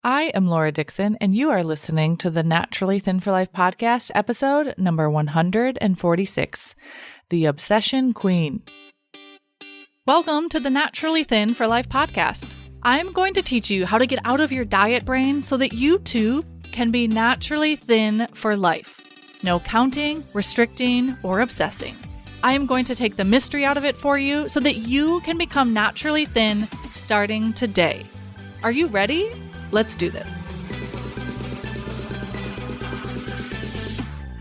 I am Laura Dixon, and you are listening to the Naturally Thin for Life podcast, episode number 146, The Obsession Queen. Welcome to the Naturally Thin for Life podcast. I'm going to teach you how to get out of your diet brain so that you too can be naturally thin for life. No counting, restricting, or obsessing. I am going to take the mystery out of it for you so that you can become naturally thin starting today. Are you ready? Let's do this.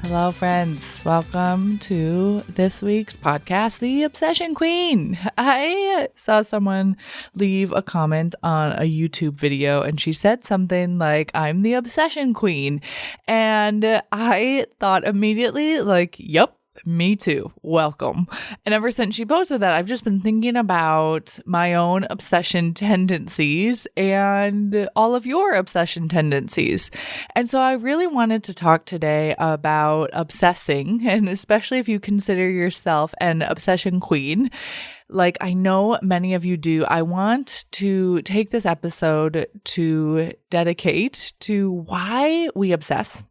Hello, friends. Welcome to this week's podcast, The Obsession Queen. I saw someone leave a comment on a YouTube video and she said something like, I'm the obsession queen. And I thought immediately yep. Me too. Welcome. And ever since she posted that, I've just been thinking about my own obsession tendencies and all of your obsession tendencies. And so I really wanted to talk today about obsessing, and especially if you consider yourself an obsession queen, like I know many of you do. I want to take this episode to dedicate to why we obsess.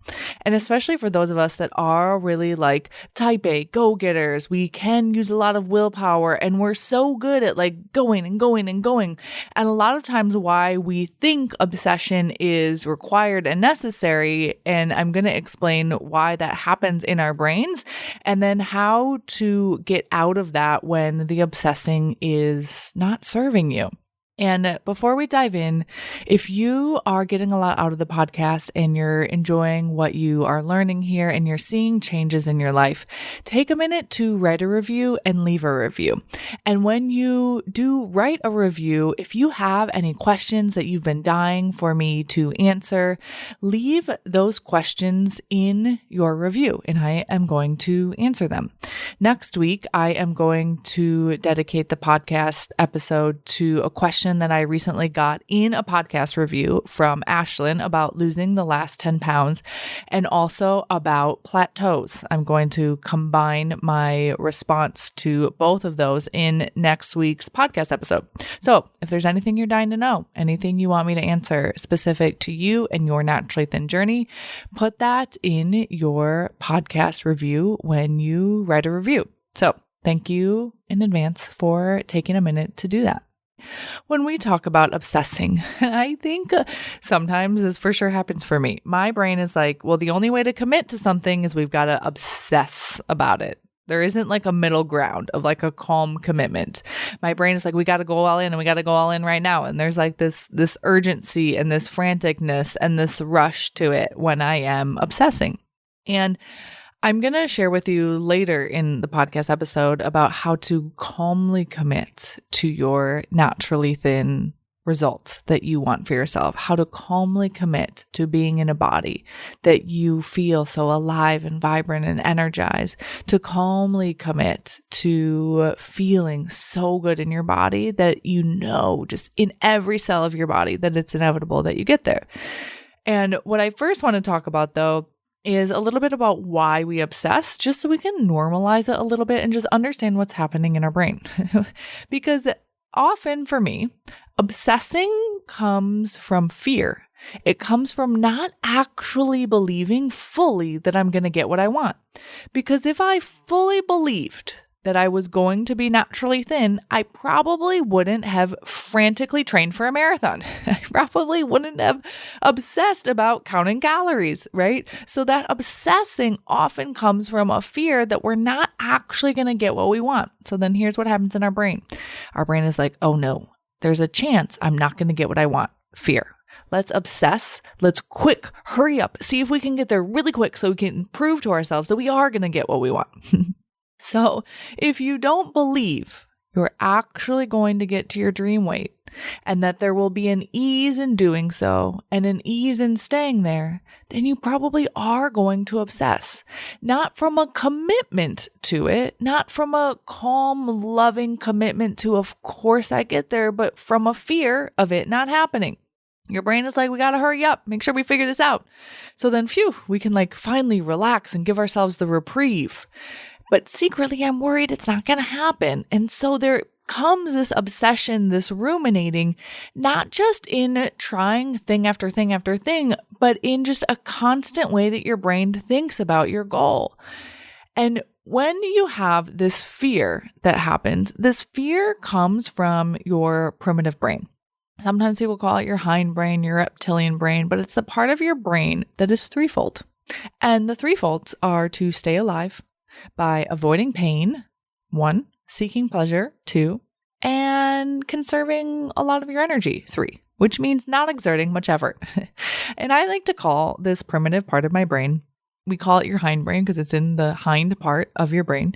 And especially for those of us that are really like type A go-getters, we can use a lot of willpower and we're so good at going and going and going. And a lot of times why we think obsession is required and necessary. And I'm going to explain why that happens in our brains and then how to get out of that when the obsession is not serving you. And before we dive in, if you are getting a lot out of the podcast and you're enjoying what you are learning here and you're seeing changes in your life, take a minute to write a review and leave a review. And when you do write a review, if you have any questions that you've been dying for me to answer, leave those questions in your review and I am going to answer them. Next week, I am going to dedicate the podcast episode to a question that I recently got in a podcast review from Ashlyn about losing the last 10 pounds and also about plateaus. I'm going to combine my response to both of those in next week's podcast episode. So if there's anything you're dying to know, anything you want me to answer specific to you and your naturally thin journey, put that in your podcast review when you write a review. So thank you in advance for taking a minute to do that. When we talk about obsessing, I think sometimes this for sure happens for me. My brain is like, well, the only way to commit to something is we've got to obsess about it. There isn't a middle ground of a calm commitment. My brain is like, we got to go all in and we got to go all in right now. And there's this urgency and this franticness and this rush to it when I am obsessing. And I'm going to share with you later in the podcast episode about how to calmly commit to your naturally thin result that you want for yourself, how to calmly commit to being in a body that you feel so alive and vibrant and energized, to calmly commit to feeling so good in your body that you know just in every cell of your body that it's inevitable that you get there. And what I first want to talk about though is a little bit about why we obsess, just so we can normalize it a little bit and just understand what's happening in our brain. Because often for me, obsessing comes from fear. It comes from not actually believing fully that I'm going to get what I want. Because if I fully believed that I was going to be naturally thin, I probably wouldn't have frantically trained for a marathon. I probably wouldn't have obsessed about counting calories, right? So that obsessing often comes from a fear that we're not actually going to get what we want. So then here's what happens in our brain. Our brain is like, oh no, there's a chance I'm not going to get what I want. Fear. Let's obsess. Let's hurry up. See if we can get there really quick so we can prove to ourselves that we are going to get what we want. So if you don't believe you're actually going to get to your dream weight and that there will be an ease in doing so and an ease in staying there, then you probably are going to obsess. Not from a commitment to it, not from a calm, loving commitment to, of course I get there, but from a fear of it not happening. Your brain is like, we got to hurry up, make sure we figure this out. So then, we can finally relax and give ourselves the reprieve. But secretly, I'm worried it's not going to happen. And so there comes this obsession, this ruminating, not just in trying thing after thing after thing, but in just a constant way that your brain thinks about your goal. And when you have this fear that happens, this fear comes from your primitive brain. Sometimes people call it your hindbrain, your reptilian brain, but it's the part of your brain that is threefold. And the threefolds are to stay alive by avoiding pain, 1, seeking pleasure, 2, and conserving a lot of your energy, 3, which means not exerting much effort. And I like to call this primitive part of my brain, we call it your hindbrain because it's in the hind part of your brain.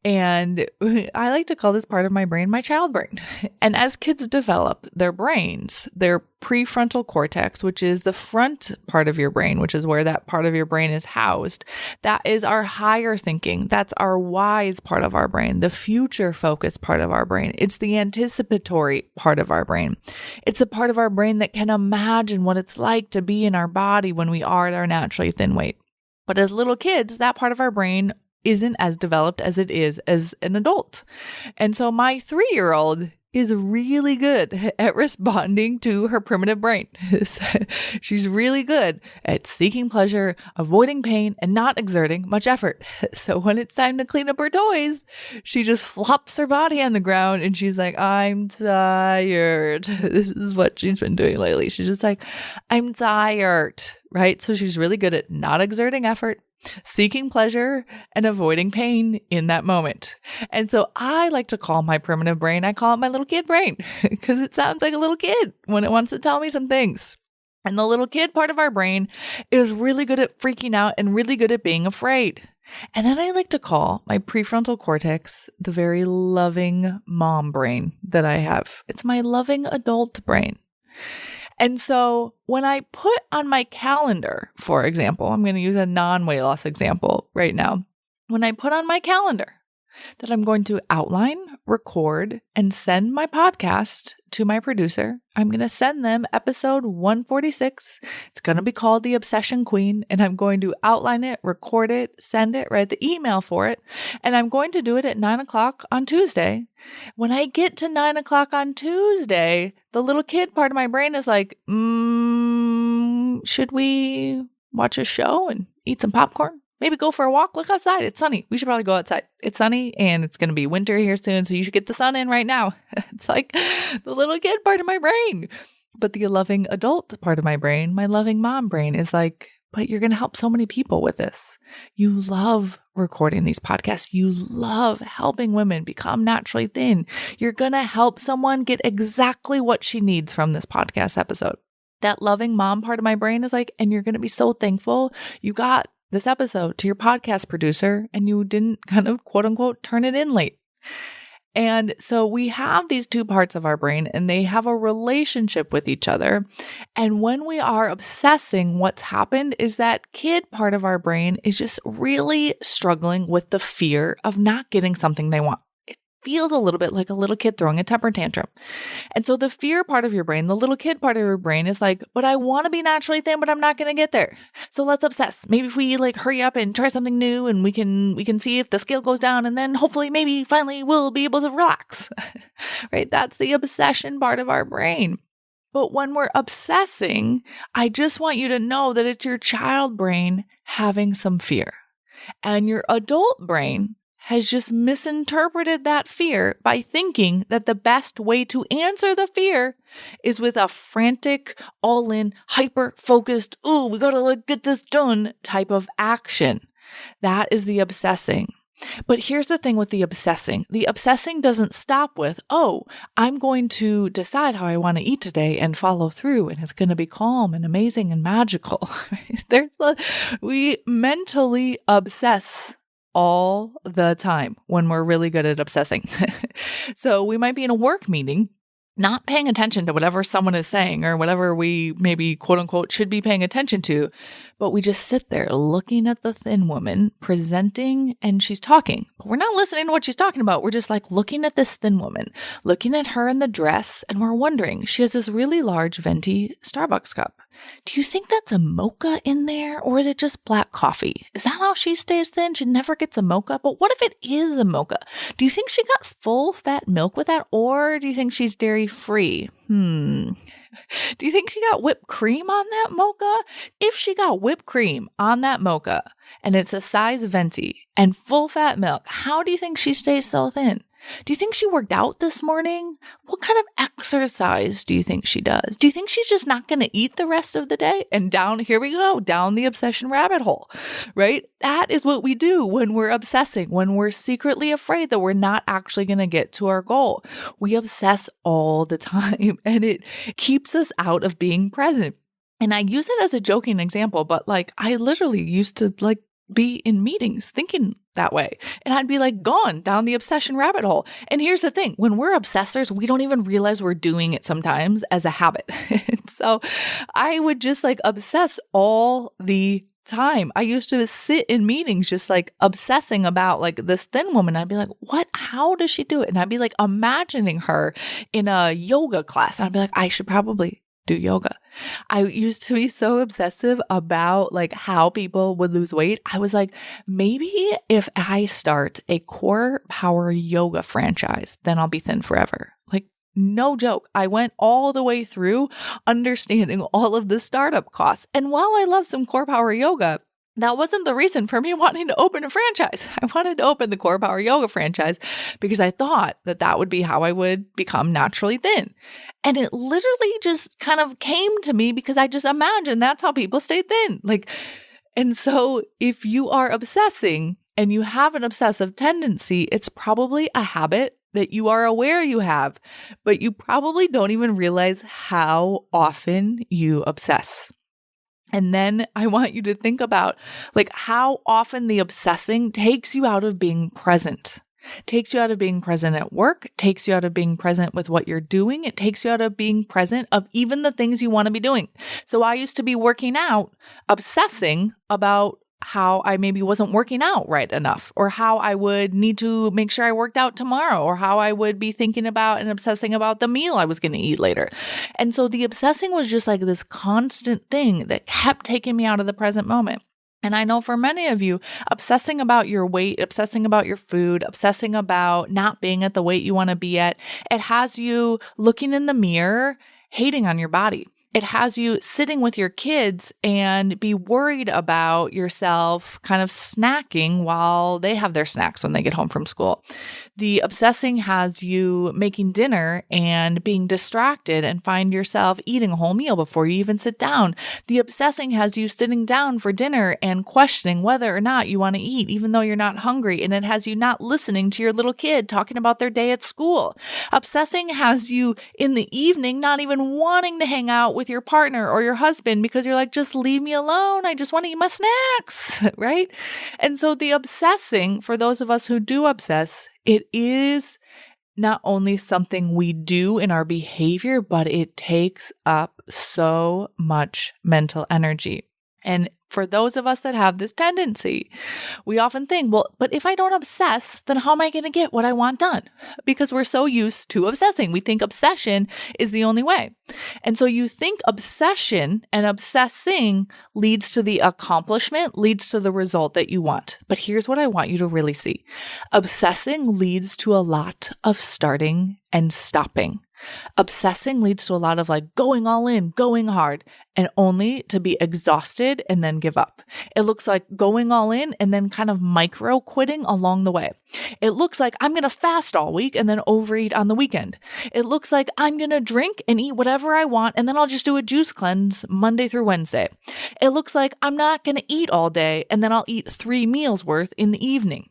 And I like to call this part of my brain my child brain. And as kids develop their brains, their prefrontal cortex, which is the front part of your brain, which is where that part of your brain is housed, that is our higher thinking. That's our wise part of our brain, the future focused part of our brain. It's the anticipatory part of our brain. It's a part of our brain that can imagine what it's like to be in our body when we are at our naturally thin weight. But as little kids, that part of our brain isn't as developed as it is as an adult. And so my 3-year-old is really good at responding to her primitive brain. She's really good at seeking pleasure, avoiding pain, and not exerting much effort. So when it's time to clean up her toys, she just flops her body on the ground and she's like, I'm tired. This is what she's been doing lately. She's just like, I'm tired, right? So she's really good at not exerting effort, seeking pleasure, and avoiding pain in that moment. And so I like to call my primitive brain, I call it my little kid brain because it sounds like a little kid when it wants to tell me some things. And the little kid part of our brain is really good at freaking out and really good at being afraid. And then I like to call my prefrontal cortex the very loving mom brain that I have. It's my loving adult brain. And so when I put on my calendar, for example, I'm going to use a non-weight loss example right now. When I put on my calendar that I'm going to outline, record, and send my podcast to my producer, I'm going to send them episode 146. It's going to be called The Obsession Queen, and I'm going to outline it, record it, send it, write the email for it, and I'm going to do it at 9 o'clock on Tuesday. When I get to 9 o'clock on Tuesday, the little kid part of my brain is like, should we watch a show and eat some popcorn? Maybe go for a walk. Look outside. It's sunny. We should probably go outside. It's sunny and it's going to be winter here soon. So you should get the sun in right now. It's like the little kid part of my brain. But the loving adult part of my brain, my loving mom brain is like, but you're going to help so many people with this. You love recording these podcasts. You love helping women become naturally thin. You're going to help someone get exactly what she needs from this podcast episode. That loving mom part of my brain is like, and you're going to be so thankful you got this episode to your podcast producer and you didn't kind of quote unquote turn it in late. And so we have these two parts of our brain and they have a relationship with each other. And when we are obsessing, what's happened is that kid part of our brain is just really struggling with the fear of not getting something they want. Feels a little bit like a little kid throwing a temper tantrum. And so the fear part of your brain, the little kid part of your brain is like, but I want to be naturally thin, but I'm not going to get there. So let's obsess. Maybe if we like hurry up and try something new and we can see if the scale goes down and then hopefully maybe finally we'll be able to relax, right? That's the obsession part of our brain. But when we're obsessing, I just want you to know that it's your child brain having some fear and your adult brain has just misinterpreted that fear by thinking that the best way to answer the fear is with a frantic, all-in, hyper-focused, ooh, we gotta get this done type of action. That is the obsessing. But here's the thing with the obsessing. The obsessing doesn't stop with, oh, I'm going to decide how I want to eat today and follow through, and it's going to be calm and amazing and magical. We mentally obsess all the time when we're really good at obsessing. So we might be in a work meeting, not paying attention to whatever someone is saying or whatever we maybe quote unquote should be paying attention to, but we just sit there looking at the thin woman presenting and she's talking, but we're not listening to what she's talking about. We're just like looking at this thin woman, looking at her in the dress, and we're wondering, she has this really large venti Starbucks cup. Do you think that's a mocha in there, or is it just black coffee? Is that how she stays thin? She never gets a mocha. But what if it is a mocha? Do you think she got full fat milk with that, or do you think she's dairy free? Do you think she got whipped cream on that mocha? If she got whipped cream on that mocha and it's a size venti and full fat milk, how do you think she stays so thin? Do you think she worked out this morning? What kind of exercise do you think she does? Do you think she's just not going to eat the rest of the day? And here we go, down the obsession rabbit hole, right? That is what we do when we're obsessing, when we're secretly afraid that we're not actually going to get to our goal. We obsess all the time, and it keeps us out of being present. And I use it as a joking example, but like I literally used to like be in meetings thinking that way. And I'd be like gone down the obsession rabbit hole. And here's the thing, when we're obsessors, we don't even realize we're doing it sometimes as a habit. So I would just like obsess all the time. I used to sit in meetings just like obsessing about like this thin woman. I'd be like, what? How does she do it? And I'd be like imagining her in a yoga class. And I'd be like, I should probably do yoga. I used to be so obsessive about like how people would lose weight. I was like, maybe if I start a core power yoga franchise, then I'll be thin forever. Like, no joke. I went all the way through understanding all of the startup costs. And while I love some core power yoga, that wasn't the reason for me wanting to open a franchise. I wanted to open the Core Power Yoga franchise because I thought that that would be how I would become naturally thin. And it literally just kind of came to me because I just imagined that's how people stay thin. And so if you are obsessing and you have an obsessive tendency, it's probably a habit that you are aware you have, but you probably don't even realize how often you obsess. And then I want you to think about like how often the obsessing takes you out of being present. Takes you out of being present at work, takes you out of being present with what you're doing. It takes you out of being present of even the things you want to be doing. So I used to be working out, obsessing about how I maybe wasn't working out right enough, or how I would need to make sure I worked out tomorrow, or how I would be thinking about and obsessing about the meal I was going to eat later. And so the obsessing was just like this constant thing that kept taking me out of the present moment. And I know for many of you, obsessing about your weight, obsessing about your food, obsessing about not being at the weight you want to be at, it has you looking in the mirror, hating on your body. It has you sitting with your kids and be worried about yourself kind of snacking while they have their snacks when they get home from school. The obsessing has you making dinner and being distracted and find yourself eating a whole meal before you even sit down. The obsessing has you sitting down for dinner and questioning whether or not you want to eat, even though you're not hungry. And it has you not listening to your little kid talking about their day at school. Obsessing has you in the evening not even wanting to hang out with your partner or your husband because you're like, just leave me alone. I just want to eat my snacks, right? And so the obsessing, for those of us who do obsess, it is not only something we do in our behavior, but it takes up so much mental energy. And for those of us that have this tendency, we often think, well, but if I don't obsess, then how am I going to get what I want done? Because we're so used to obsessing. We think obsession is the only way. And so you think obsession and obsessing leads to the accomplishment, leads to the result that you want. But here's what I want you to really see. Obsessing leads to a lot of starting and stopping. Obsessing leads to a lot of like going all in, going hard, and only to be exhausted and then give up. It looks like going all in and then kind of micro quitting along the way. It looks like I'm going to fast all week and then overeat on the weekend. It looks like I'm going to drink and eat whatever I want and then I'll just do a juice cleanse Monday through Wednesday. It looks like I'm not going to eat all day and then I'll eat 3 meals worth in the evening.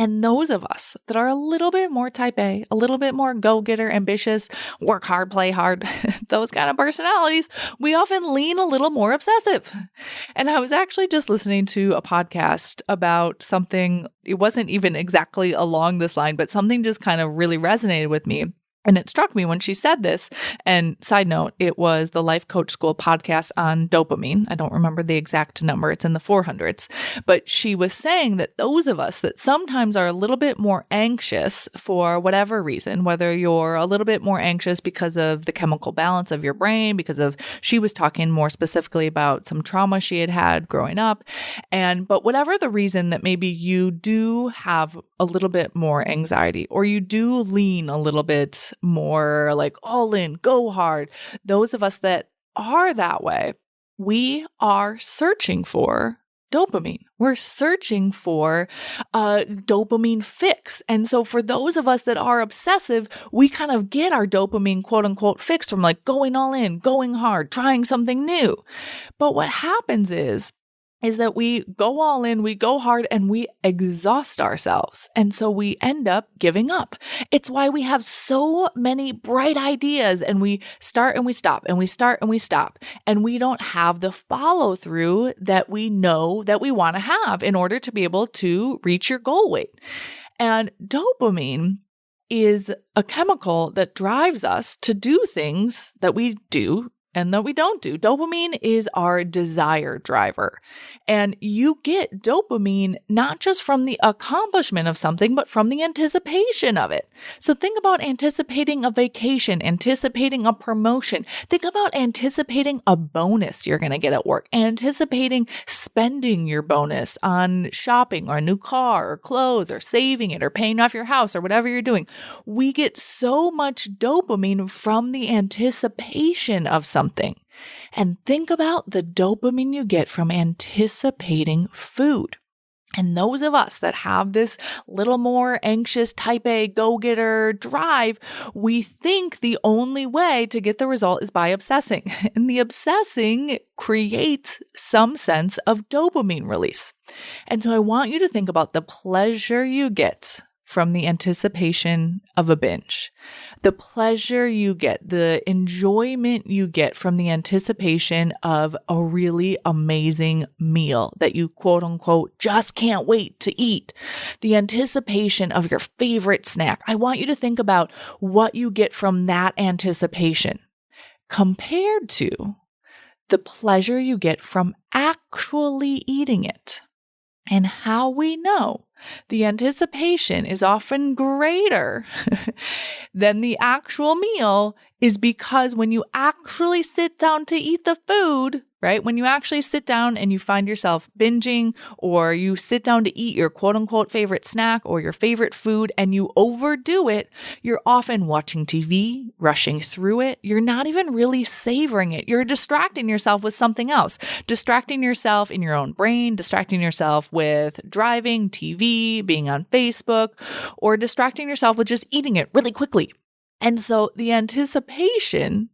And those of us that are a little bit more type A, a little bit more go-getter, ambitious, work hard, play hard, those kind of personalities, we often lean a little more obsessive. And I was actually just listening to a podcast about something, it wasn't even exactly along this line, but something just kind of really resonated with me. And it struck me when she said this, and side note, it was the Life Coach School podcast on dopamine. I don't remember the exact number. It's in the 400s. But she was saying that those of us that sometimes are a little bit more anxious for whatever reason, whether you're a little bit more anxious because of the chemical balance of your brain, she was talking more specifically about some trauma she had had growing up. But whatever the reason that maybe you do have a little bit more anxiety, or you do lean a little bit more like all in, go hard. Those of us that are that way, we are searching for dopamine. We're searching for a dopamine fix. And so for those of us that are obsessive, we kind of get our dopamine quote unquote fixed from like going all in, going hard, trying something new. But what happens is that we go all in, we go hard, and we exhaust ourselves. And so we end up giving up. It's why we have so many bright ideas and we start and we stop and we start and we stop. And we don't have the follow through that we know that we want to have in order to be able to reach your goal weight. And dopamine is a chemical that drives us to do things that we do and that we don't do. Dopamine is our desire driver. And you get dopamine not just from the accomplishment of something, but from the anticipation of it. So think about anticipating a vacation, anticipating a promotion. Think about anticipating a bonus you're going to get at work, anticipating spending your bonus on shopping or a new car or clothes or saving it or paying off your house or whatever you're doing. We get so much dopamine from the anticipation of something. And think about the dopamine you get from anticipating food. And those of us that have this little more anxious type A go-getter drive, we think the only way to get the result is by obsessing. And the obsessing creates some sense of dopamine release. And so I want you to think about the pleasure you get from the anticipation of a binge, the pleasure you get, the enjoyment you get from the anticipation of a really amazing meal that you quote unquote just can't wait to eat, the anticipation of your favorite snack. I want you to think about what you get from that anticipation compared to the pleasure you get from actually eating it. And how we know the anticipation is often greater than the actual meal is because when you actually sit down to eat the food, right? When you actually sit down and you find yourself binging, or you sit down to eat your quote unquote favorite snack or your favorite food and you overdo it, you're often watching TV, rushing through it. You're not even really savoring it. You're distracting yourself with something else, distracting yourself in your own brain, distracting yourself with driving, TV, being on Facebook, or distracting yourself with just eating it really quickly. And so the anticipation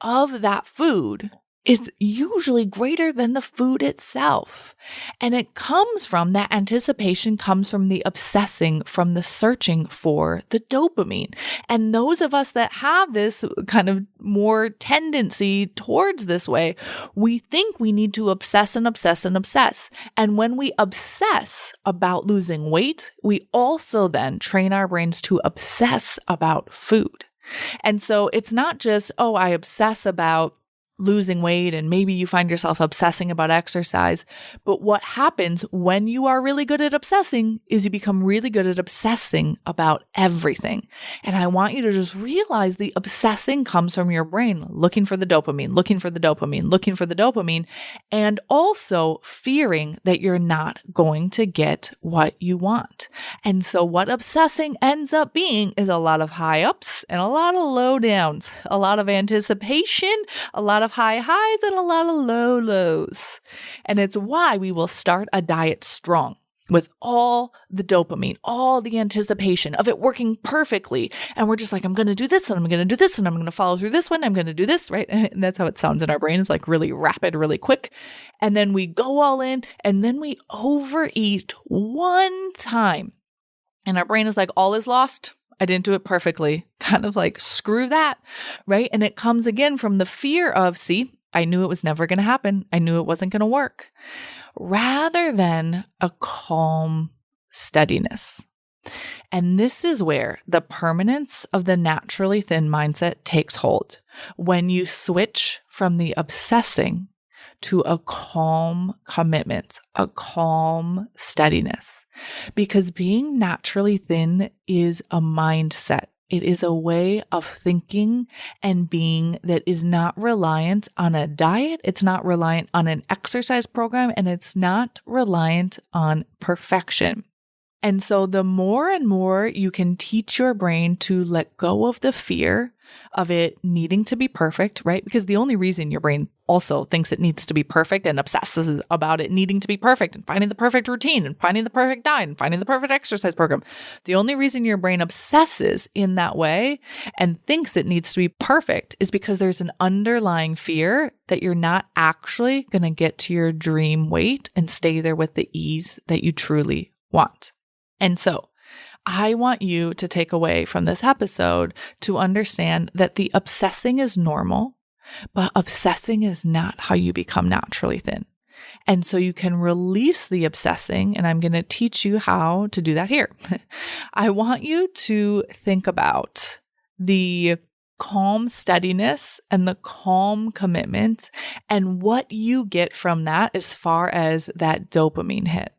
of that food is usually greater than the food itself. And that anticipation comes from the obsessing, from the searching for the dopamine. And those of us that have this kind of more tendency towards this way, we think we need to obsess and obsess and obsess. And when we obsess about losing weight, we also then train our brains to obsess about food. And so it's not just, oh, I obsess about losing weight, and maybe you find yourself obsessing about exercise. But what happens when you are really good at obsessing is you become really good at obsessing about everything. And I want you to just realize the obsessing comes from your brain looking for the dopamine, looking for the dopamine, looking for the dopamine, and also fearing that you're not going to get what you want. And so what obsessing ends up being is a lot of high ups and a lot of low downs, a lot of anticipation, a lot of high highs and a lot of low lows. And it's why we will start a diet strong with all the dopamine, all the anticipation of it working perfectly. And we're just like, I'm going to do this and I'm going to do this and I'm going to follow through this one. I'm going to do this, right? And that's how it sounds in our brain. It's like really rapid, really quick. And then we go all in and then we overeat one time. And our brain is like, all is lost. I didn't do it perfectly. Kind of like, screw that, right? And it comes again from the fear of, see, I knew it was never going to happen. I knew it wasn't going to work. Rather than a calm steadiness. And this is where the permanence of the naturally thin mindset takes hold. When you switch from the obsessing to a calm commitment, a calm steadiness. Because being naturally thin is a mindset. It is a way of thinking and being that is not reliant on a diet. It's not reliant on an exercise program, and it's not reliant on perfection. And so the more and more you can teach your brain to let go of the fear of it needing to be perfect, right? Because the only reason your brain also thinks it needs to be perfect and obsesses about it needing to be perfect and finding the perfect routine and finding the perfect diet and finding the perfect exercise program. The only reason your brain obsesses in that way and thinks it needs to be perfect is because there's an underlying fear that you're not actually going to get to your dream weight and stay there with the ease that you truly want. And so I want you to take away from this episode to understand that the obsessing is normal, but obsessing is not how you become naturally thin. And so you can release the obsessing, and I'm going to teach you how to do that here. I want you to think about the calm steadiness and the calm commitment and what you get from that as far as that dopamine hit.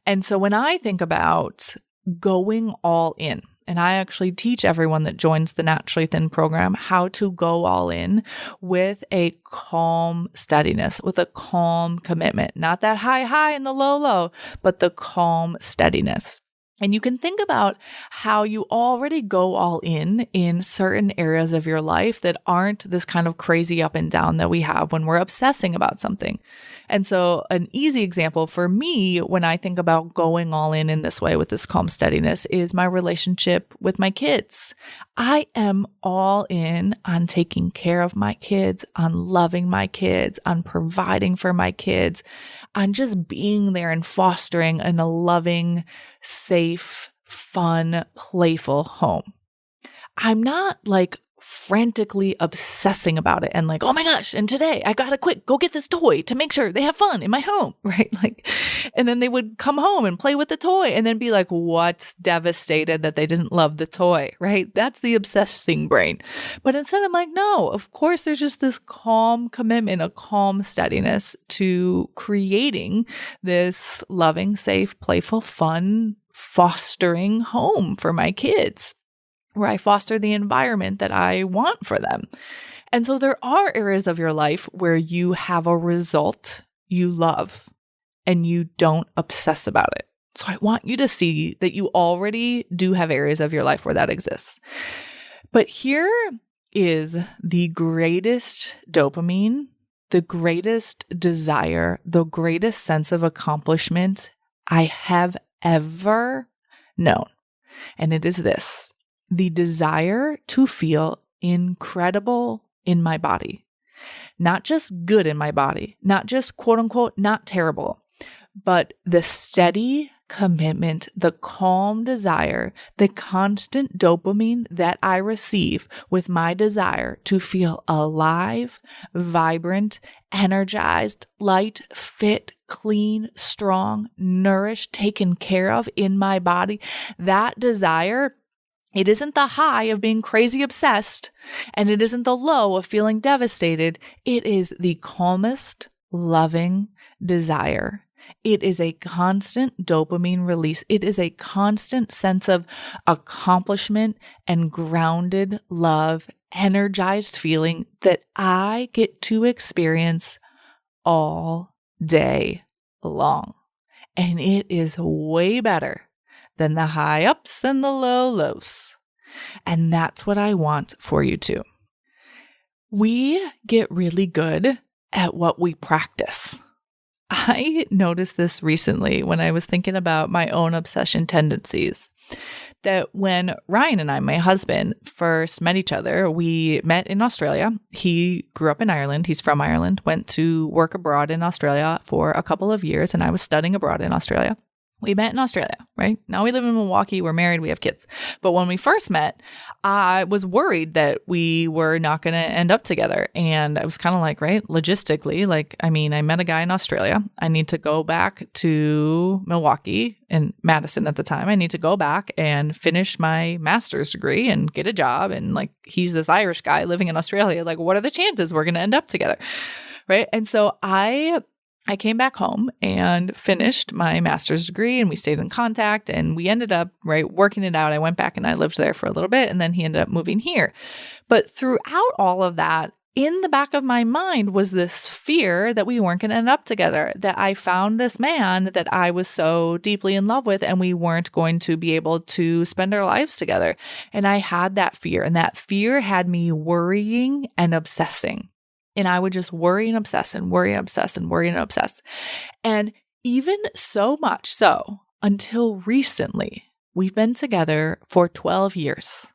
And so when I think about going all in, and I actually teach everyone that joins the Naturally Thin program how to go all in with a calm steadiness, with a calm commitment, not that high and the low, but the calm steadiness. And you can think about how you already go all in certain areas of your life that aren't this kind of crazy up and down that we have when we're obsessing about something. And so an easy example for me when I think about going all in this way with this calm steadiness is my relationship with my kids. I am all in on taking care of my kids, on loving my kids, on providing for my kids, on just being there and fostering in a loving, safe, fun, playful home. I'm not like frantically obsessing about it and like, oh my gosh, and today I gotta quick go get this toy to make sure they have fun in my home, right? Like, and then they would come home and play with the toy and then be like, what? Devastated that they didn't love the toy, right? That's the obsessing brain. But instead I'm like, no, of course there's just this calm commitment, a calm steadiness to creating this loving, safe, playful, fun, fostering home for my kids, where I foster the environment that I want for them. And so there are areas of your life where you have a result you love and you don't obsess about it. So I want you to see that you already do have areas of your life where that exists. But here is the greatest dopamine, the greatest desire, the greatest sense of accomplishment I have ever known. And it is this: the desire to feel incredible in my body. Not just good in my body, not just quote unquote, not terrible, but the steady commitment, the calm desire, the constant dopamine that I receive with my desire to feel alive, vibrant, energized, light, fit, clean, strong, nourished, taken care of in my body. That desire, it isn't the high of being crazy obsessed, and it isn't the low of feeling devastated. It is the calmest, loving desire. It is a constant dopamine release. It is a constant sense of accomplishment and grounded love, energized feeling that I get to experience all day long. And it is way better than the high ups and the low lows. And that's what I want for you too. We get really good at what we practice. I noticed this recently when I was thinking about my own obsession tendencies, that when Ryan and I, my husband, first met each other, we met in Australia. He grew up in Ireland. He's from Ireland, went to work abroad in Australia for a couple of years, and I was studying abroad in Australia. We met in Australia, right? Now we live in Milwaukee. We're married. We have kids. But when we first met, I was worried that we were not going to end up together. And I was kind of like, right, logistically, like, I mean, I met a guy in Australia. I need to go back to Milwaukee and Madison at the time. I need to go back and finish my master's degree and get a job. And like, he's this Irish guy living in Australia. Like, what are the chances we're going to end up together? Right. And so I came back home and finished my master's degree, and we stayed in contact, and we ended up, right, working it out. I went back and I lived there for a little bit, and then he ended up moving here. But throughout all of that, in the back of my mind was this fear that we weren't going to end up together, that I found this man that I was so deeply in love with, and we weren't going to be able to spend our lives together. And I had that fear, and that fear had me worrying and obsessing. And I would just worry and obsess and worry and obsess and worry and obsess. And even so much so, until recently, we've been together for 12 years.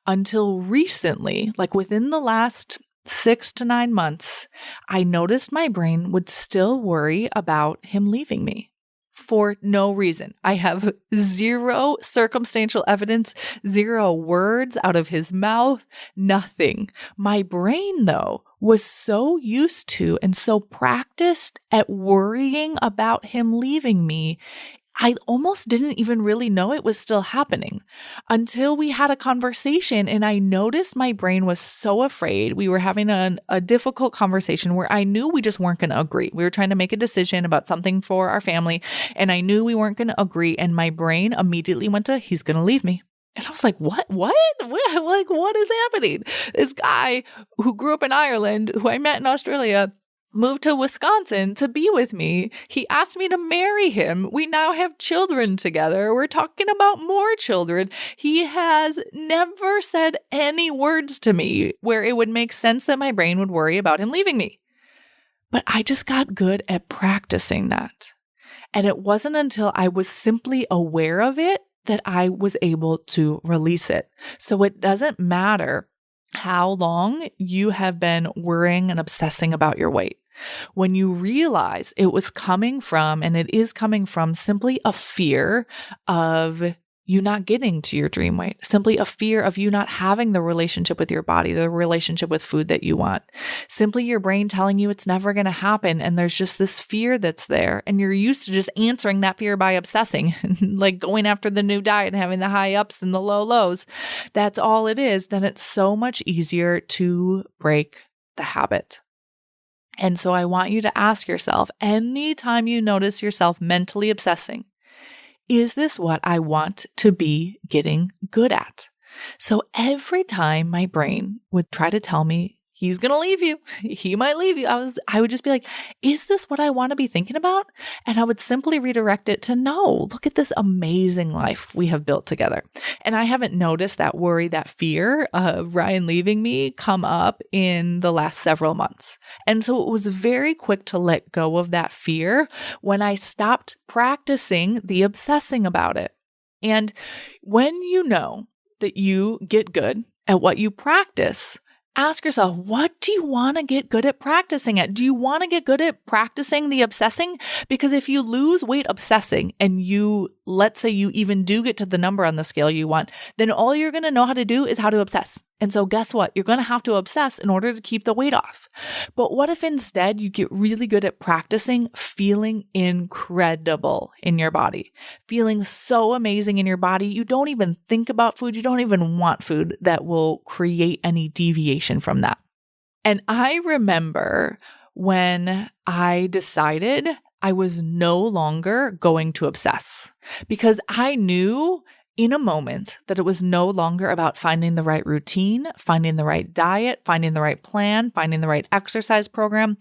Until recently, like within the last 6 to 9 months, I noticed my brain would still worry about him leaving me. For no reason. I have zero circumstantial evidence, zero words out of his mouth, nothing. My brain, though, was so used to and so practiced at worrying about him leaving me, I almost didn't even really know it was still happening until we had a conversation, and I noticed my brain was so afraid. We were having a difficult conversation where I knew we just weren't going to agree. We were trying to make a decision about something for our family, and I knew we weren't going to agree, and my brain immediately went to, he's going to leave me. And I was like, what? Like, what is happening? This guy who grew up in Ireland, who I met in Australia, moved to Wisconsin to be with me. He asked me to marry him. We now have children together. We're talking about more children. He has never said any words to me where it would make sense that my brain would worry about him leaving me. But I just got good at practicing that. And it wasn't until I was simply aware of it that I was able to release it. So it doesn't matter how long you have been worrying and obsessing about your weight. When you realize it was coming from, and it is coming from, simply a fear of you not getting to your dream weight, simply a fear of you not having the relationship with your body, the relationship with food that you want, simply your brain telling you it's never going to happen. And there's just this fear that's there. And you're used to just answering that fear by obsessing, like going after the new diet and having the high ups and the low lows. That's all it is. Then it's so much easier to break the habit. And so I want you to ask yourself, anytime you notice yourself mentally obsessing, is this what I want to be getting good at? So every time my brain would try to tell me, he's going to leave you, he might leave you, I would just be like, is this what I want to be thinking about? And I would simply redirect it to, no, look at this amazing life we have built together. And I haven't noticed that worry, that fear of Ryan leaving me come up in the last several months. And so it was very quick to let go of that fear when I stopped practicing the obsessing about it. And when you know that you get good at what you practice, ask yourself, what do you want to get good at practicing at? Do you want to get good at practicing the obsessing? Because if you lose weight obsessing and you, let's say you even do get to the number on the scale you want, then all you're going to know how to do is how to obsess. And so guess what? You're going to have to obsess in order to keep the weight off. But what if instead you get really good at practicing feeling incredible in your body, feeling so amazing in your body, you don't even think about food, you don't even want food that will create any deviation from that. And I remember when I decided I was no longer going to obsess, because I knew in a moment that it was no longer about finding the right routine, finding the right diet, finding the right plan, finding the right exercise program.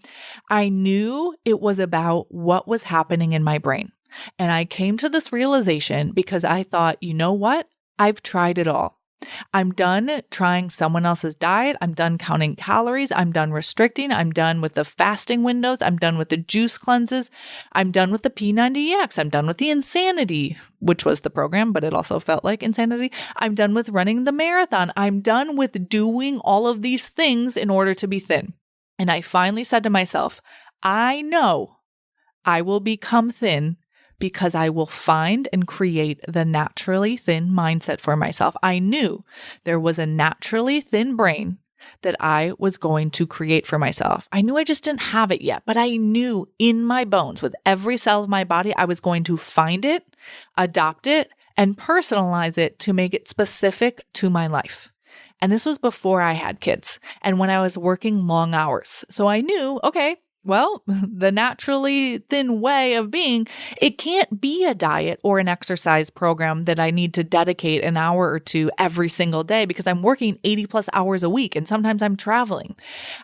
I knew it was about what was happening in my brain. And I came to this realization because I thought, you know what? I've tried it all. I'm done trying someone else's diet. I'm done counting calories. I'm done restricting. I'm done with the fasting windows. I'm done with the juice cleanses. I'm done with the P90X. I'm done with the insanity, which was the program, but it also felt like insanity. I'm done with running the marathon. I'm done with doing all of these things in order to be thin. And I finally said to myself, I know I will become thin because I will find and create the naturally thin mindset for myself. I knew there was a naturally thin brain that I was going to create for myself. I knew I just didn't have it yet, but I knew in my bones, with every cell of my body, I was going to find it, adopt it, and personalize it to make it specific to my life. And this was before I had kids and when I was working long hours. So I knew, okay, well, the naturally thin way of being, it can't be a diet or an exercise program that I need to dedicate an hour or two every single day because I'm working 80 plus hours a week and sometimes I'm traveling.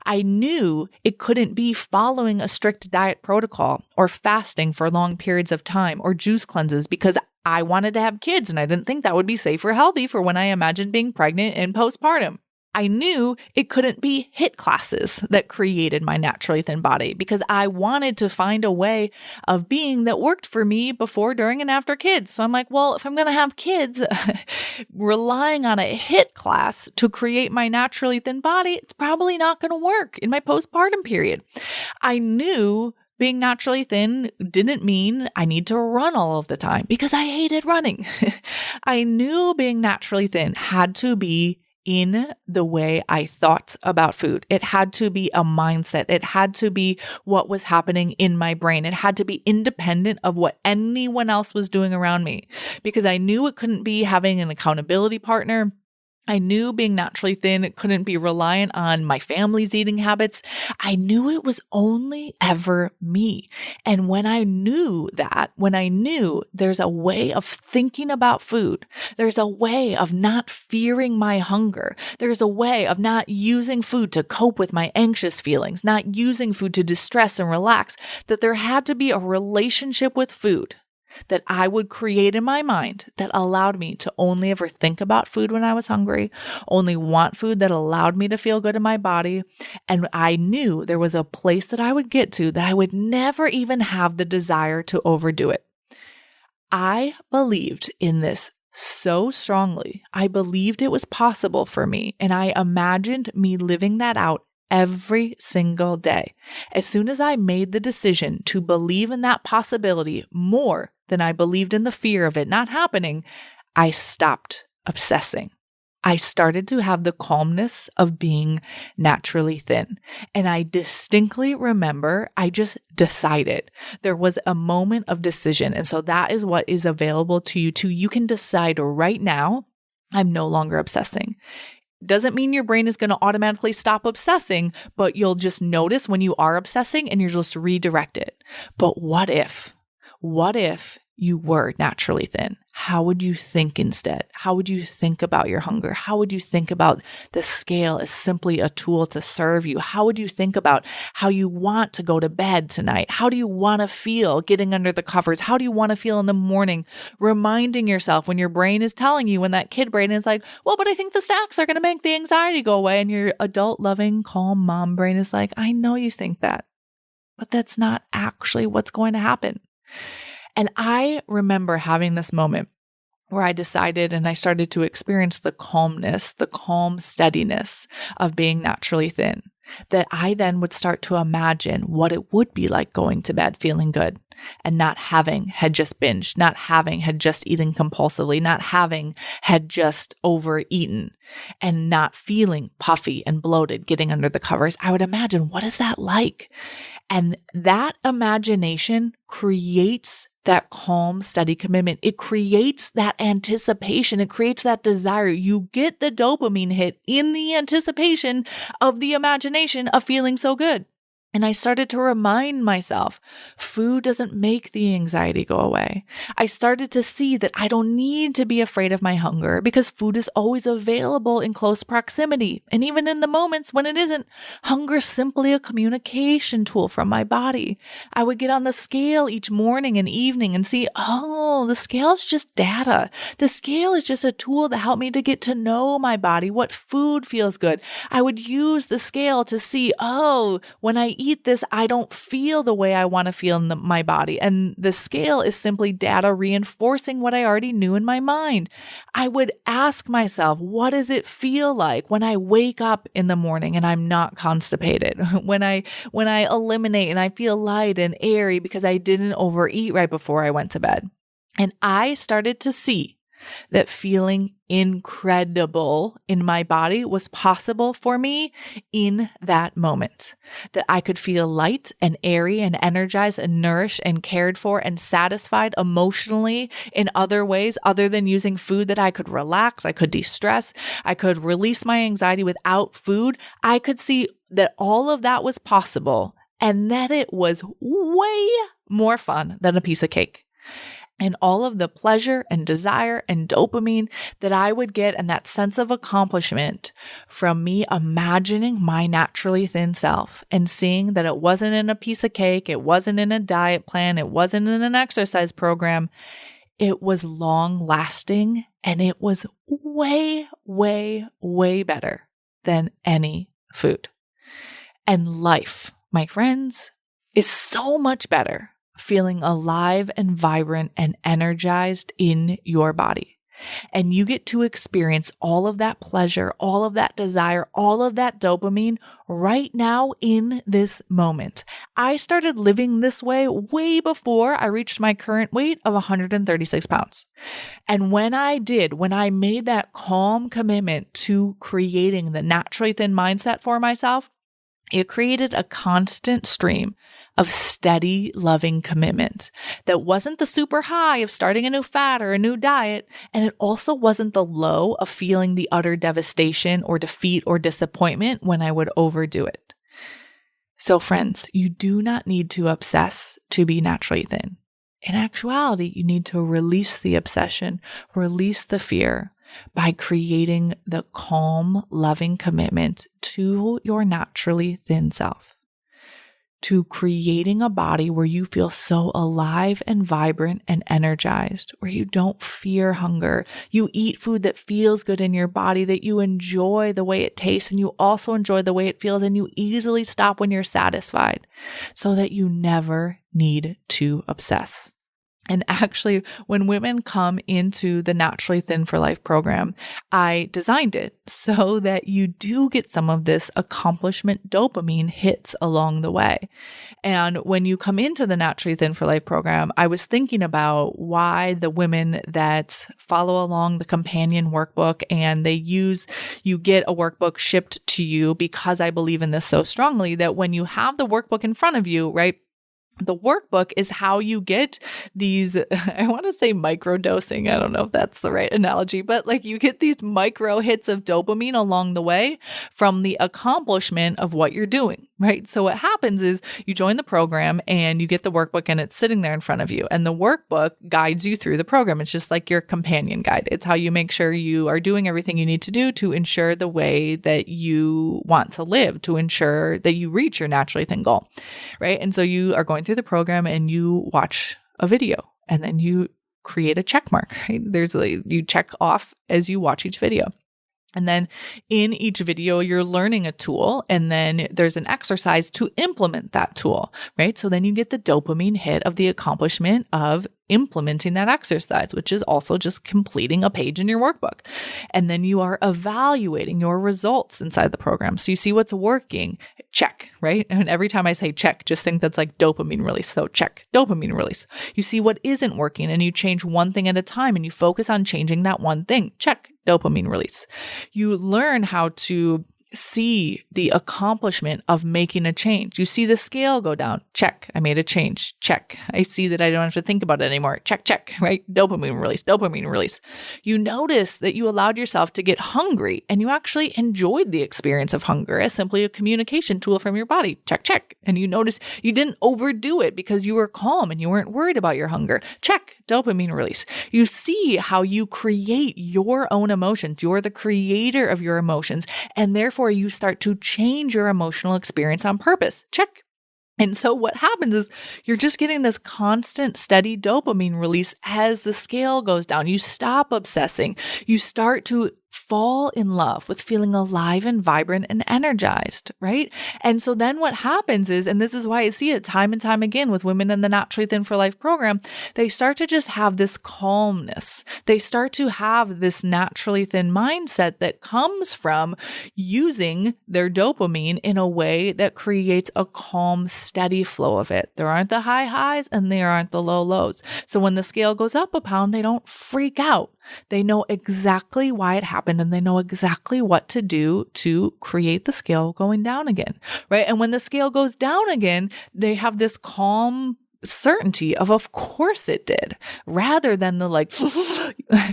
I knew it couldn't be following a strict diet protocol or fasting for long periods of time or juice cleanses because I wanted to have kids and I didn't think that would be safe or healthy for when I imagined being pregnant and postpartum. I knew it couldn't be HIIT classes that created my naturally thin body because I wanted to find a way of being that worked for me before, during, and after kids. So I'm like, well, if I'm going to have kids, relying on a HIIT class to create my naturally thin body, it's probably not going to work in my postpartum period. I knew being naturally thin didn't mean I need to run all of the time because I hated running. I knew being naturally thin had to be in the way I thought about food. It had to be a mindset. It had to be what was happening in my brain. It had to be independent of what anyone else was doing around me because I knew it couldn't be having an accountability partner. I knew being naturally thin couldn't be reliant on my family's eating habits. I knew it was only ever me. And when I knew there's a way of thinking about food, there's a way of not fearing my hunger, there's a way of not using food to cope with my anxious feelings, not using food to distress and relax, that there had to be a relationship with food that I would create in my mind that allowed me to only ever think about food when I was hungry, only want food that allowed me to feel good in my body. And I knew there was a place that I would get to that I would never even have the desire to overdo it. I believed in this so strongly. I believed it was possible for me, and I imagined me living that out every single day. As soon as I made the decision to believe in that possibility more than I believed in the fear of it not happening, I stopped obsessing. I started to have the calmness of being naturally thin. And I distinctly remember I just decided. There was a moment of decision. And so that is what is available to you too. You can decide right now, I'm no longer obsessing. Doesn't mean your brain is going to automatically stop obsessing, but you'll just notice when you are obsessing and you'll just redirect it. But what if you were naturally thin? How would you think instead? How would you think about your hunger? How would you think about the scale as simply a tool to serve you? How would you think about how you want to go to bed tonight? How do you want to feel getting under the covers? How do you want to feel in the morning? Reminding yourself when your brain is telling you, when that kid brain is like, well, but I think the snacks are going to make the anxiety go away. And your adult, loving, calm mom brain is like, I know you think that, but that's not actually what's going to happen. And I remember having this moment where I decided and I started to experience the calmness, the calm steadiness of being naturally thin, that I then would start to imagine what it would be like going to bed feeling good and not having had just binged, not having had just eaten compulsively, not having had just overeaten, and not feeling puffy and bloated getting under the covers. I would imagine, what is that like? And that imagination creates that calm, steady commitment. It creates that anticipation. It creates that desire. You get the dopamine hit in the anticipation of the imagination of feeling so good. And I started to remind myself, food doesn't make the anxiety go away. I started to see that I don't need to be afraid of my hunger because food is always available in close proximity. And even in the moments when it isn't, hunger is simply a communication tool from my body. I would get on the scale each morning and evening and see, oh, the scale is just data. The scale is just a tool to help me to get to know my body, what food feels good. I would use the scale to see, oh, when I eat this, I don't feel the way I want to feel in my body. And the scale is simply data reinforcing what I already knew in my mind. I would ask myself, what does it feel like when I wake up in the morning and I'm not constipated? When I eliminate and I feel light and airy because I didn't overeat right before I went to bed. And I started to see that feeling incredible in my body was possible for me in that moment. That I could feel light and airy and energized and nourished and cared for and satisfied emotionally in other ways other than using food, that I could relax, I could de-stress, I could release my anxiety without food. I could see that all of that was possible and that it was way more fun than a piece of cake. And all of the pleasure and desire and dopamine that I would get and that sense of accomplishment from me imagining my naturally thin self and seeing that it wasn't in a piece of cake, it wasn't in a diet plan, it wasn't in an exercise program. It was long lasting and it was way, way, way better than any food. And life, my friends, is so much better feeling alive and vibrant and energized in your body. And you get to experience all of that pleasure, all of that desire, all of that dopamine right now in this moment. I started living this way before I reached my current weight of 136 pounds. And when I made that calm commitment to creating the naturally thin mindset for myself, it created a constant stream of steady, loving commitment that wasn't the super high of starting a new fad or a new diet. And it also wasn't the low of feeling the utter devastation or defeat or disappointment when I would overdo it. So friends, you do not need to obsess to be naturally thin. In actuality, you need to release the obsession, release the fear, by creating the calm, loving commitment to your naturally thin self, to creating a body where you feel so alive and vibrant and energized, where you don't fear hunger. You eat food that feels good in your body, that you enjoy the way it tastes and you also enjoy the way it feels, and you easily stop when you're satisfied so that you never need to obsess. And actually, when women come into the Naturally Thin for Life program, I designed it so that you do get some of this accomplishment dopamine hits along the way. And when you come into the Naturally Thin for Life program, I was thinking about why the women that follow along the companion workbook and you get a workbook shipped to you, because I believe in this so strongly that when you have the workbook in front of you, right? The workbook is how you get these, I want to say microdosing. I don't know if that's the right analogy, but like you get these micro hits of dopamine along the way from the accomplishment of what you're doing, right? So what happens is you join the program and you get the workbook and it's sitting there in front of you. And the workbook guides you through the program. It's just like your companion guide. It's how you make sure you are doing everything you need to do to ensure the way that you want to live, to ensure that you reach your naturally thin goal, right? And so you are going through the program and you watch a video and then you create a check mark, right? You check off as you watch each video. And then in each video, you're learning a tool, and then there's an exercise to implement that tool, right? So then you get the dopamine hit of the accomplishment of implementing that exercise, which is also just completing a page in your workbook. And then you are evaluating your results inside the program. So you see what's working, check, right? And every time I say check, just think that's like dopamine release. So check, dopamine release. You see what isn't working and you change one thing at a time and you focus on changing that one thing. Check, dopamine release. You learn how to see the accomplishment of making a change. You see the scale go down. Check. I made a change. Check. I see that I don't have to think about it anymore. Check, check, right? Dopamine release, dopamine release. You notice that you allowed yourself to get hungry and you actually enjoyed the experience of hunger as simply a communication tool from your body. Check, check. And you notice you didn't overdo it because you were calm and you weren't worried about your hunger. Check. Dopamine release. You see how you create your own emotions. You're the creator of your emotions, and therefore you start to change your emotional experience on purpose. Check. And so what happens is you're just getting this constant, steady dopamine release as the scale goes down. You stop obsessing. You start to fall in love with feeling alive and vibrant and energized, right? And so then what happens is, and this is why I see it time and time again with women in the Naturally Thin for Life program, they start to just have this calmness. They start to have this naturally thin mindset that comes from using their dopamine in a way that creates a calm, steady flow of it. There aren't the high highs and there aren't the low lows. So when the scale goes up a pound, they don't freak out. They know exactly why it happened and they know exactly what to do to create the scale going down again, right? And when the scale goes down again, they have this calm certainty of course it did, rather than the like,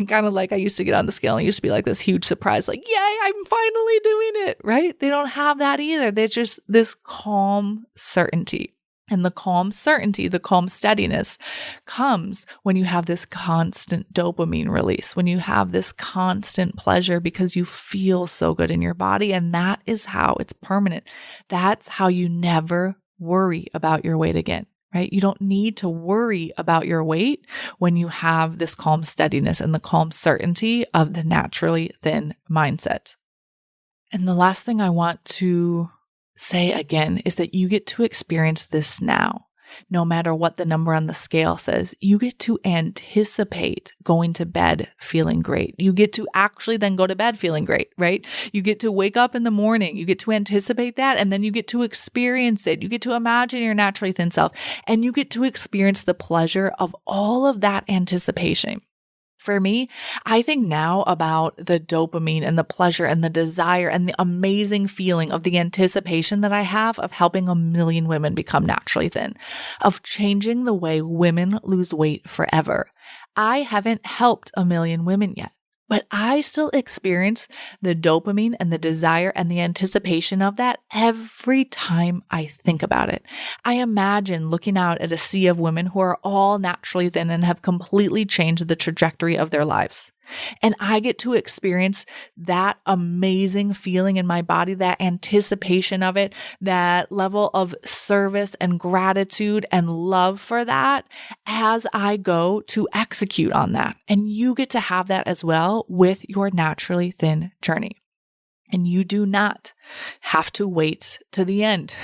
kind of like I used to get on the scale and it used to be like this huge surprise, like, yay, I'm finally doing it, right? They don't have that either. They're just this calm certainty. And the calm certainty, the calm steadiness comes when you have this constant dopamine release, when you have this constant pleasure because you feel so good in your body. And that is how it's permanent. That's how you never worry about your weight again, right? You don't need to worry about your weight when you have this calm steadiness and the calm certainty of the naturally thin mindset. And the last thing I want to say again is that you get to experience this now. No matter what the number on the scale says, you get to anticipate going to bed feeling great. You get to actually then go to bed feeling great, right? You get to wake up in the morning. You get to anticipate that, and then you get to experience it. You get to imagine your naturally thin self, and you get to experience the pleasure of all of that anticipation. For me, I think now about the dopamine and the pleasure and the desire and the amazing feeling of the anticipation that I have of helping 1 million women become naturally thin, of changing the way women lose weight forever. I haven't helped 1 million women yet, but I still experience the dopamine and the desire and the anticipation of that every time I think about it. I imagine looking out at a sea of women who are all naturally thin and have completely changed the trajectory of their lives. And I get to experience that amazing feeling in my body, that anticipation of it, that level of service and gratitude and love for that as I go to execute on that. And you get to have that as well with your naturally thin journey. And you do not have to wait to the end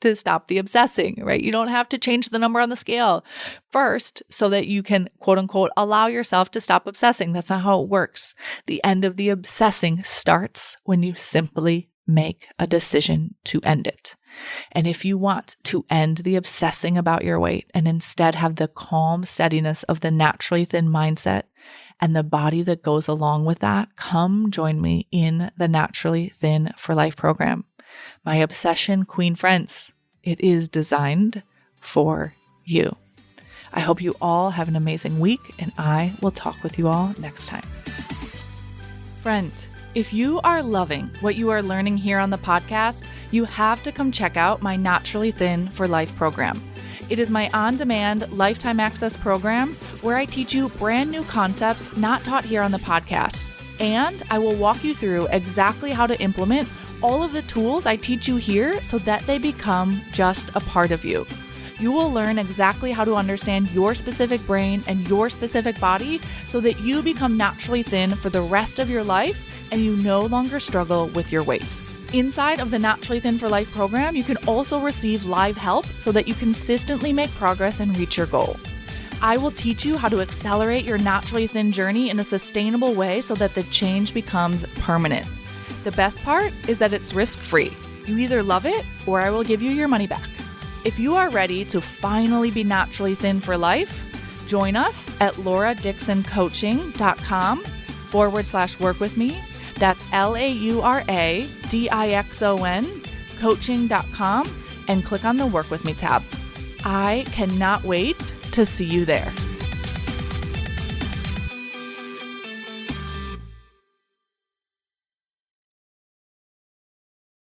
to stop the obsessing, right? You don't have to change the number on the scale first so that you can, quote unquote, allow yourself to stop obsessing. That's not how it works. The end of the obsessing starts when you simply make a decision to end it. And if you want to end the obsessing about your weight and instead have the calm steadiness of the naturally thin mindset and the body that goes along with that, come join me in the Naturally Thin for Life program. My Obsession Queen friends, it is designed for you. I hope you all have an amazing week, and I will talk with you all next time. Friend, if you are loving what you are learning here on the podcast, you have to come check out my Naturally Thin for Life program. It is my on-demand lifetime access program where I teach you brand new concepts not taught here on the podcast. And I will walk you through exactly how to implement all of the tools I teach you here so that they become just a part of you. You will learn exactly how to understand your specific brain and your specific body so that you become naturally thin for the rest of your life and you no longer struggle with your weight. Inside of the Naturally Thin for Life program, you can also receive live help so that you consistently make progress and reach your goal. I will teach you how to accelerate your naturally thin journey in a sustainable way so that the change becomes permanent. The best part is that it's risk-free. You either love it or I will give you your money back. If you are ready to finally be naturally thin for life, join us at lauradixoncoaching.com/work with me. That's LAURADIXON coaching.com and click on the Work With Me tab. I cannot wait to see you there.